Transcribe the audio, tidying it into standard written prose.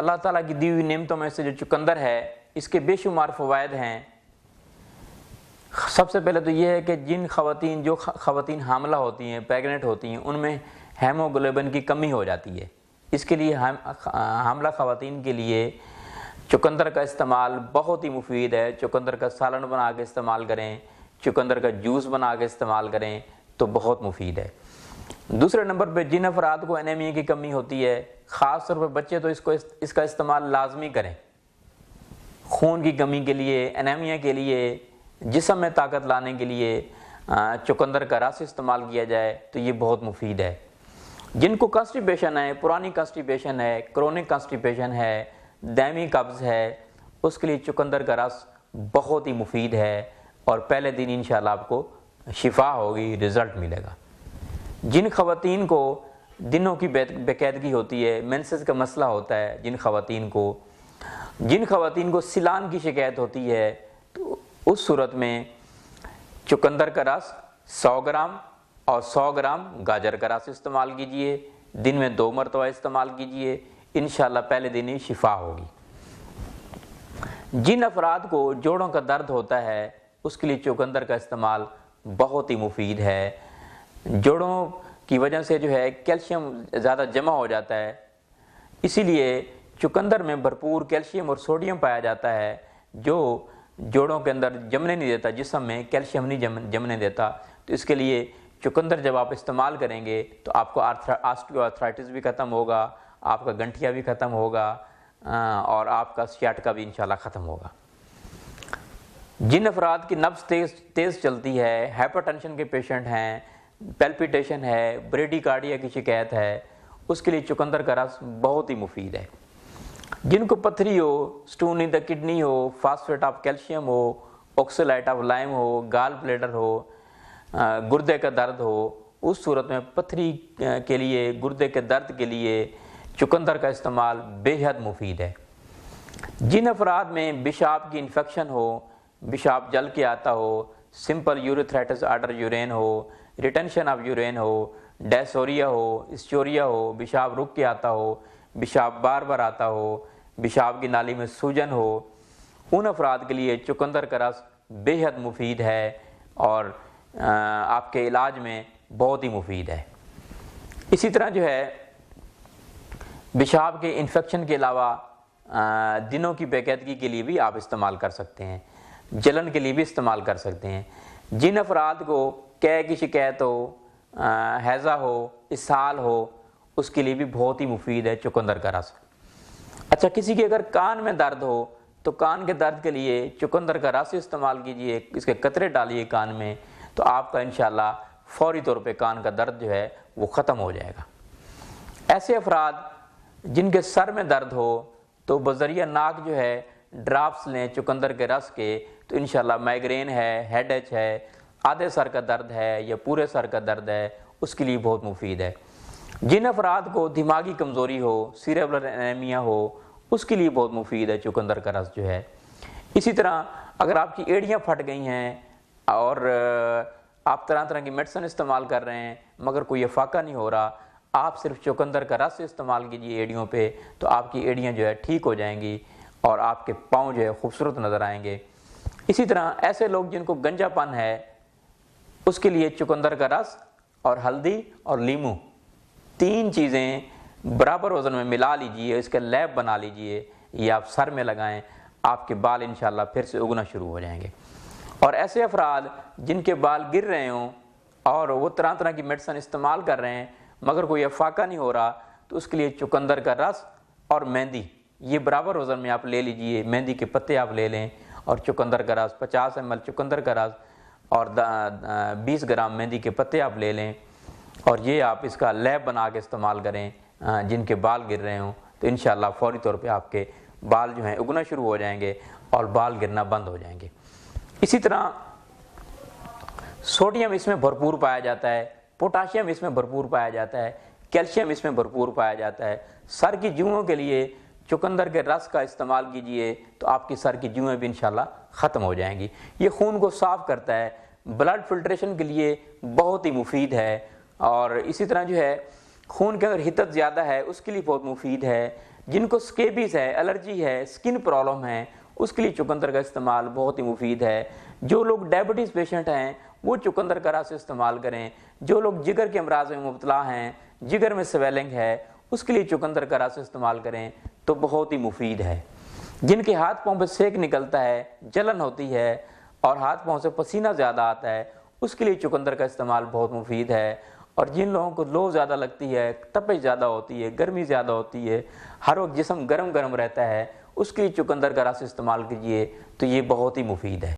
اللہ تعالیٰ کی دی ہوئی نعمتوں میں سے جو چقندر ہے اس کے بے شمار فوائد ہیں۔ سب سے پہلے تو یہ ہے کہ جو خواتین حاملہ ہوتی ہیں، پیگنٹ ہوتی ہیں، ان میں ہیموگلوبن کی کمی ہو جاتی ہے۔ اس کے لیے حاملہ خواتین کے لیے چقندر کا استعمال بہت ہی مفید ہے۔ چقندر کا سالن بنا کے استعمال کریں، چقندر کا جوس بنا کے استعمال کریں تو بہت مفید ہے۔ دوسرے نمبر پہ جن افراد کو انیمیا کی کمی ہوتی ہے، خاص طور پہ بچے، تو اس کا استعمال لازمی کریں۔ خون کی کمی کے لیے، انیمیا کے لیے، جسم میں طاقت لانے کے لیے چقندر کا رس استعمال کیا جائے تو یہ بہت مفید ہے۔ جن کو کانسٹیپیشن ہے، پرانی کانسٹیپیشن ہے، کرونک کانسٹیپیشن ہے، دائمی قبض ہے، اس کے لیے چقندر کا رس بہت ہی مفید ہے اور پہلے دن انشاءاللہ آپ کو شفا ہوگی، رزلٹ ملے گا۔ جن خواتین کو دنوں کی بے قیدگی ہوتی ہے، مینسز کا مسئلہ ہوتا ہے، جن خواتین کو سیلان کی شکایت ہوتی ہے، تو اس صورت میں چقندر کا رس 100 گرام اور 100 گرام گاجر کا رس استعمال کیجئے، دن میں 2 مرتبہ استعمال کیجئے، انشاءاللہ پہلے دن ہی شفا ہوگی۔ جن افراد کو جوڑوں کا درد ہوتا ہے اس کے لیے چقندر کا استعمال بہت ہی مفید ہے۔ جوڑوں کی وجہ سے جو ہے کیلشیم زیادہ جمع ہو جاتا ہے، اسی لیے چقندر میں بھرپور کیلشیم اور سوڈیم پایا جاتا ہے جو جوڑوں کے اندر جمنے نہیں دیتا، جسم میں کیلشیم نہیں جمنے دیتا۔ تو اس کے لیے چقندر جب آپ استعمال کریں گے تو آپ کو آسٹیو آرتھرائٹس بھی ختم ہوگا، آپ کا گنٹھیا بھی ختم ہوگا اور آپ کا سیاٹکا بھی انشاءاللہ ختم ہوگا۔ جن افراد کی نبض تیز چلتی ہے، ہائپر ٹینشن کے پیشنٹ ہیں، پیلپیٹیشن ہے، بریڈی کارڈیا کی شکایت ہے، اس کے لیے چقندر کا رس بہت ہی مفید ہے۔ جن کو پتھری ہو، سٹون ان دا کڈنی ہو، فاسفیٹ آف کیلشیم ہو، آکسالائٹ آف لائم ہو، گال بلیڈر ہو، گردے کا درد ہو، اس صورت میں پتھری کے لیے، گردے کے درد کے لیے چقندر کا استعمال بے حد مفید ہے۔ جن افراد میں پیشاب کی انفیکشن ہو، پیشاب جل کے آتا ہو، سمپل یوریتھرائٹس آرڈر یورین ہو، ریٹینشن آف یورین ہو، ڈیسوریا ہو، اسچوریا ہو، پیشاب رک کے آتا ہو، پیشاب بار بار آتا ہو، پیشاب کی نالی میں سوجن ہو، ان افراد کے لیے چقندر کا رس بے حد مفید ہے اور آپ کے علاج میں بہت ہی مفید ہے۔ اسی طرح جو ہے پیشاب کے انفیکشن کے علاوہ دنوں کی بے قیدگی کے لیے بھی آپ استعمال کر سکتے ہیں، جلن کے لیے بھی استعمال کر سکتے ہیں۔ جن افراد کو قے کی شکایت ہو، ہیضہ ہو، اسہال ہو، اس کے لیے بھی بہت ہی مفید ہے چقندر کا رس۔ اچھا، کسی کے اگر کان میں درد ہو تو کان کے درد کے لیے چقندر کا رس استعمال کیجئے، اس کے قطرے ڈالیے کان میں، تو آپ کا انشاءاللہ فوری طور پہ کان کا درد جو ہے وہ ختم ہو جائے گا۔ ایسے افراد جن کے سر میں درد ہو تو بذریعہ ناک جو ہے ڈراپس لیں چقندر کے رس کے، تو انشاءاللہ مائگرین ہے، ہیڈ ایچ ہے، آدھے سر کا درد ہے یا پورے سر کا درد ہے، اس کے لیے بہت مفید ہے۔ جن افراد کو دماغی کمزوری ہو، سیریبرل انیمیا ہو، اس کے لیے بہت مفید ہے چقندر کا رس جو ہے۔ اسی طرح اگر آپ کی ایڑیاں پھٹ گئی ہیں اور آپ طرح طرح کی میڈیسن استعمال کر رہے ہیں مگر کوئی افاقہ نہیں ہو رہا، آپ صرف چقندر کا رس استعمال کیجئے ایڑیوں پہ، تو آپ کی ایڑیاں جو ہے ٹھیک ہو جائیں گی اور آپ کے پاؤں جو ہے خوبصورت نظر آئیں گے۔ اسی طرح ایسے لوگ جن کو گنجا پن ہے، اس کے لیے چقندر کا رس اور ہلدی اور لیمو، 3 چیزیں برابر وزن میں ملا لیجئے، اس کے لیپ بنا لیجئے، یہ آپ سر میں لگائیں، آپ کے بال انشاءاللہ پھر سے اگنا شروع ہو جائیں گے۔ اور ایسے افراد جن کے بال گر رہے ہوں اور وہ طرح طرح کی میڈیسن استعمال کر رہے ہیں مگر کوئی افاقہ نہیں ہو رہا، تو اس کے لیے چقندر کا رس اور مہندی، یہ برابر وزن میں آپ لے لیجئے، مہندی کے پتے آپ لے لیں اور چقندر کا رس 50 ml چقندر کا رس اور 20 گرام مہندی کے پتے آپ لے لیں اور یہ آپ اس کا لیپ بنا کے استعمال کریں جن کے بال گر رہے ہوں، تو انشاءاللہ فوری طور پہ آپ کے بال جو ہیں اگنا شروع ہو جائیں گے اور بال گرنا بند ہو جائیں گے۔ اسی طرح سوڈیم اس میں بھرپور پایا جاتا ہے، پوٹاشیم اس میں بھرپور پایا جاتا ہے، کیلشیم اس میں بھرپور پایا جاتا ہے۔ سر کی جوؤں کے لیے چقندر کے رس کا استعمال کیجئے تو آپ کی سر کی جوئیں بھی انشاءاللہ ختم ہو جائیں گی۔ یہ خون کو صاف کرتا ہے، بلڈ فلٹریشن کے لیے بہت ہی مفید ہے اور اسی طرح جو ہے خون کے اگر حدت زیادہ ہے اس کے لیے بہت مفید ہے، جن کو سکیبیز ہے، الرجی ہے، سکن پرابلم ہے، اس کے لیے چقندر کا استعمال بہت ہی مفید ہے۔ جو لوگ ڈائبٹیز پیشنٹ ہیں وہ چقندر کا رس استعمال کریں۔ جو لوگ جگر کے امراض میں مبتلا ہیں، جگر میں سویلنگ ہے، اس کے لیے چقندر کا رس استعمال کریں تو بہت ہی مفید ہے۔ جن کے ہاتھ پاؤں پہ سینک نکلتا ہے، جلن ہوتی ہے اور ہاتھ پاؤں سے پسینہ زیادہ آتا ہے، اس کے لیے چقندر کا استعمال بہت مفید ہے۔ اور جن لوگوں کو لو زیادہ لگتی ہے، تپش زیادہ ہوتی ہے، گرمی زیادہ ہوتی ہے، ہر وقت جسم گرم گرم رہتا ہے، اس کے لیے چقندر کا رس استعمال کیجیے تو یہ بہت ہی مفید ہے۔